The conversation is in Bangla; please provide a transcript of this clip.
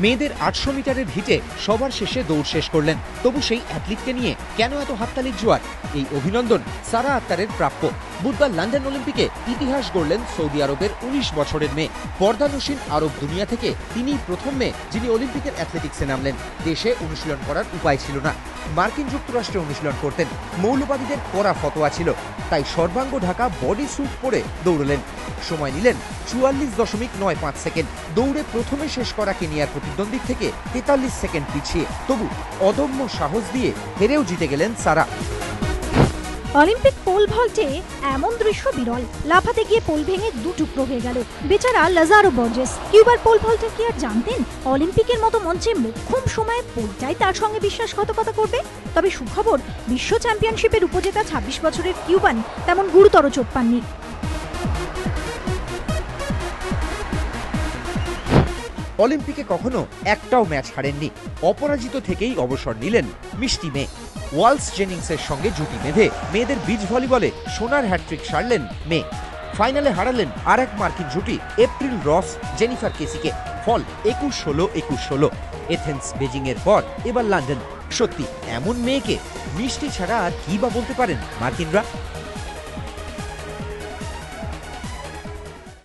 মেয়েদের 800 মিটারের হিটে সবার শেষে দৌড় শেষ করলেন, তবু সেই অ্যাথলিটকে নিয়ে কেন এত হাততালির জোয়ার? এই অভিনন্দন সারা আক্তারের প্রাপ্য। বুধবার লন্ডন অলিম্পিকে ইতিহাস গড়লেন সৌদি আরবের 19 বছরের মেয়ে। পর্দানসীন আরব দুনিয়া থেকে তিনিই প্রথম মেয়ে যিনি অলিম্পিকের অ্যাথলেটিক্সে নামলেন। দেশে অনুশীলন করার উপায় ছিল না, মার্কিন যুক্তরাষ্ট্রে অনুশীলন করতেন। মৌলবাদীদের কড়া ফতোয়া ছিল, তাই সর্বাঙ্গ ঢাকা বডি স্যুট পরে দৌড়লেন। সময় নিলেন 44.95 সেকেন্ড। দৌড়ে প্রথমে শেষ করা কেনিয়ার প্রতিদ্বন্দ্বীর থেকে 43 সেকেন্ড পিছিয়ে। তবু অদম্য সাহস দিয়ে হেরেও জিতে গেলেন সারা। অলিম্পিক পোল ভল্টে এমন দৃশ্য বিরল। লাফাতে গিয়ে পোল ভেঙে দু টুকরো হয়ে গেল বেচারা লাজারো বর্জেস। কিউবার পোল ভল্টে কি আর জানতেন অলিম্পিকের মতো মঞ্চে মোক্ষম সময়ে পোলটাই তার সঙ্গে বিশ্বাসঘাতকতা করবে? তবে সুখবর, বিশ্ব চ্যাম্পিয়নশিপের উপজেতা 26 বছরের কিউবান তেমন গুরুতর চোট পাননি। অলিম্পিকে কখনো একটাও ম্যাচ হারেননি। অপরাজিত থেকেই অবসর নিলেন মিষ্টি মেয়ে। ওয়ালস জেনিংসের সঙ্গে জুটি বেঁধে মেয়েদের বিচ ভলিবলে সোনার হ্যাটট্রিক সারলেন মেয়ে। ফাইনালে হারালেন আর এক মার্কিন জুটি এপ্রিল রস জেনিফার কেসিকে। ফল 21-16, 21-16। এথেন্স বেজিং এর পর এবার লন্ডন। সত্যি এমন মেয়েকে মিষ্টি ছাড়া আর কি বা বলতে পারেন মার্কিনরা?